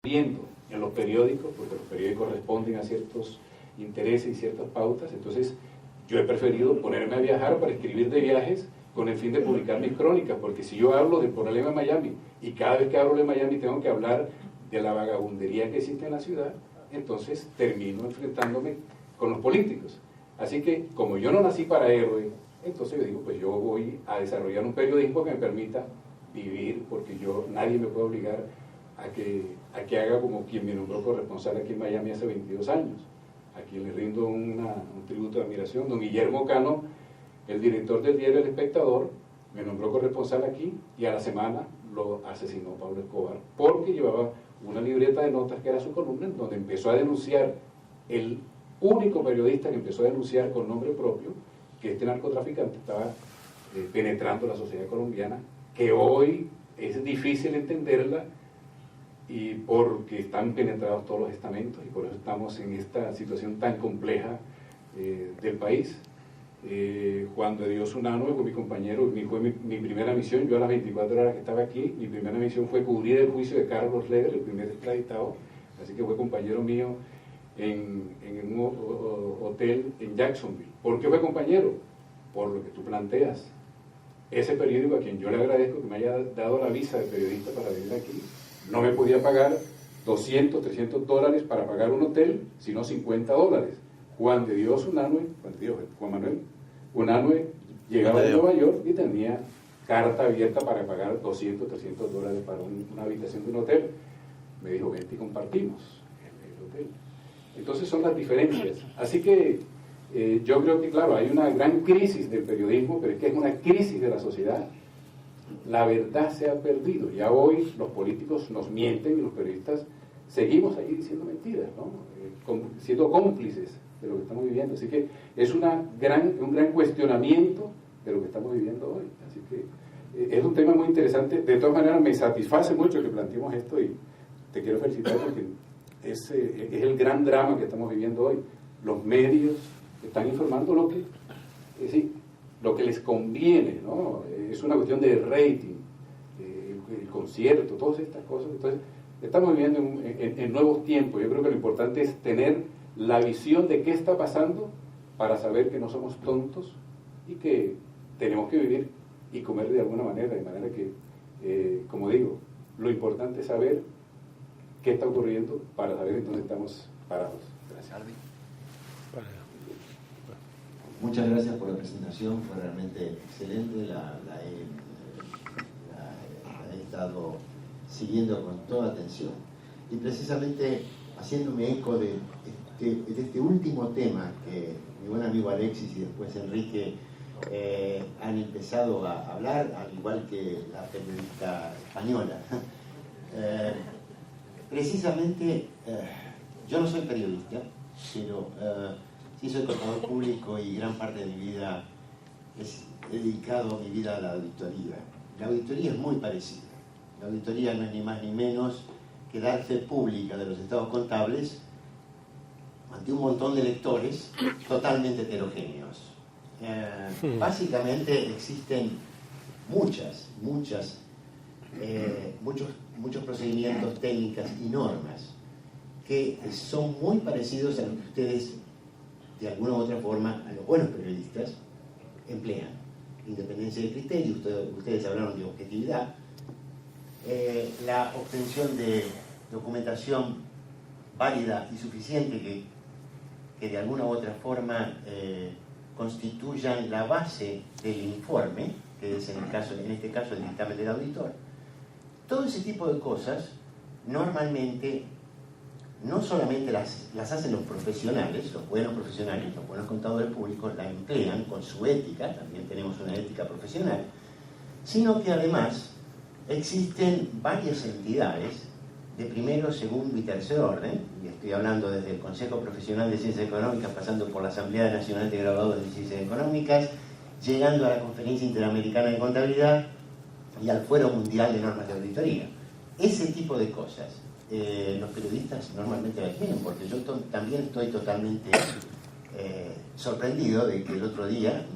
viendo en los periódicos, porque los periódicos responden a ciertos intereses y ciertas pautas. Entonces yo he preferido ponerme a viajar para escribir de viajes con el fin de publicar mis crónicas, porque si yo hablo del problema de Miami y cada vez que hablo de Miami tengo que hablar de la vagabundería que existe en la ciudad, entonces termino enfrentándome con los políticos. Así que como yo no nací para héroe, entonces yo digo, pues yo voy a desarrollar un periodismo que me permita vivir, porque nadie me puede obligar a que haga como quien me nombró corresponsal aquí en Miami hace 22 años, a quien le rindo un tributo de admiración. Don Guillermo Cano, el director del diario El Espectador, me nombró corresponsal aquí y a la semana lo asesinó Pablo Escobar, porque llevaba una libreta de notas que era su columna, en donde empezó a denunciar, el único periodista que empezó a denunciar con nombre propio, que este narcotraficante estaba penetrando la sociedad colombiana, que hoy es difícil entenderla, y porque están penetrados todos los estamentos, y por eso estamos en esta situación tan compleja del país. Juan de Dios Unanue fue mi compañero, fue mi primera misión. Yo a las 24 horas que estaba aquí, mi primera misión fue cubrir el juicio de Carlos Leder, el primer extraditado, así que fue compañero mío en un hotel en Jacksonville. ¿Por qué fue compañero? Por lo que tú planteas. Ese periódico, a quien yo le agradezco que me haya dado la visa de periodista para venir aquí, no me podía pagar $200, $300 para pagar un hotel, sino $50. Juan Manuel Unanue llegaba de Nueva York y tenía carta abierta para pagar $200, $300 para una habitación de un hotel. Me dijo, vente y compartimos el hotel. Entonces son las diferencias. Así que yo creo que, claro, hay una gran crisis del periodismo, pero es que es una crisis de la sociedad. La verdad se ha perdido. Ya hoy los políticos nos mienten y los periodistas seguimos ahí diciendo mentiras, ¿no? Siendo cómplices de lo que estamos viviendo. Así que es un gran cuestionamiento de lo que estamos viviendo hoy. Así que es un tema muy interesante. De todas maneras, me satisface mucho que planteemos esto y te quiero felicitar porque es el gran drama que estamos viviendo hoy. Los medios están informando lo que les conviene, ¿no? Es una cuestión de rating, el concierto, todas estas cosas. Entonces, estamos viviendo en nuevos tiempos. Yo creo que lo importante es tener la visión de qué está pasando para saber que no somos tontos y que tenemos que vivir y comer de alguna manera, de manera que, como digo, lo importante es saber qué está ocurriendo para saber en dónde estamos parados. Gracias. Muchas gracias por la presentación, fue realmente excelente, la he estado siguiendo con toda atención. Y precisamente haciéndome eco de este último tema que mi buen amigo Alexis y después Enrique han empezado a hablar, al igual que la periodista española. Precisamente, yo no soy periodista, pero sí soy contador público y gran parte de mi vida he dedicado mi vida a la auditoría. La auditoría es muy parecida. La auditoría no es ni más ni menos que dar fe pública de los estados contables ante un montón de lectores totalmente heterogéneos. Básicamente existen muchos procedimientos, técnicas y normas que son muy parecidos a lo que ustedes, de alguna u otra forma, a los buenos periodistas emplean. Independencia de criterio, ustedes hablaron de objetividad, la obtención de documentación válida y suficiente que de alguna u otra forma constituyan la base del informe, que es en este caso el dictamen del auditor. Todo ese tipo de cosas normalmente no solamente las hacen los profesionales, los buenos profesionales, los buenos contadores públicos, la emplean con su ética, también tenemos una ética profesional, sino que además existen varias entidades de primero, segundo y tercer orden, y estoy hablando desde el Consejo Profesional de Ciencias Económicas, pasando por la Asamblea Nacional de Graduados de Ciencias Económicas, llegando a la Conferencia Interamericana de Contabilidad y al Fuero Mundial de Normas de Auditoría. Ese tipo de cosas los periodistas normalmente la tienen, porque yo también estoy totalmente sorprendido de que el otro día,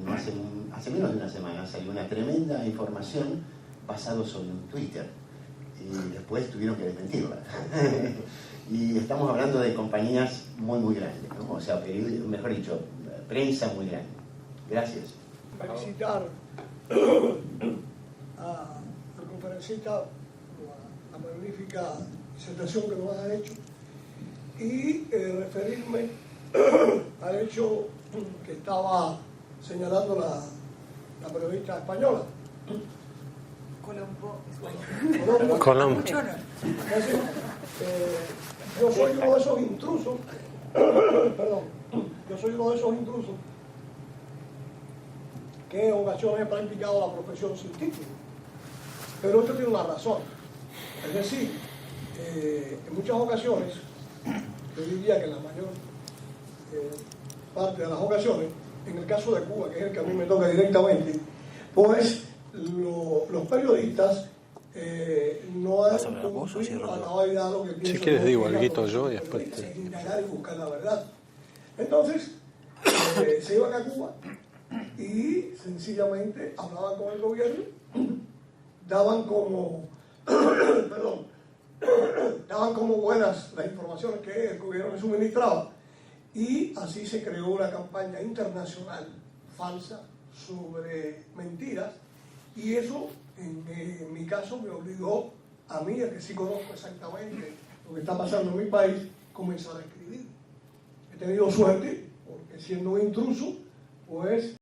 hace menos de una semana, salió una tremenda información basada sobre un Twitter. y después tuvieron que desmentirla. Y estamos hablando de compañías muy, muy grandes, ¿no? O sea, mejor dicho, prensa muy grande. Gracias. Felicitar al conferencista por la magnífica disertación que nos ha hecho y referirme al hecho que estaba señalando la periodista española. Colombo. Yo soy uno de esos intrusos, perdón, yo soy uno de esos intrusos que en ocasiones he practicado la profesión sin título. Pero esto tiene una razón. Es decir, en muchas ocasiones, yo diría que en la mayor parte de las ocasiones, en el caso de Cuba, que es el que a mí me toca directamente, pues los periodistas no han cumplido a la cabalidad lo que piensan. Si quieres digo algo yo y después te... indagar y buscar la verdad. Entonces, se iban a Cuba y sencillamente hablaban con el gobierno, daban como daban como buenas las informaciones que el gobierno les suministraba, y así se creó una campaña internacional falsa sobre mentiras, y eso en mi caso me obligó a mí, a que sí conozco exactamente lo que está pasando en mi país, comenzar a escribir. He tenido suerte porque, siendo un intruso, pues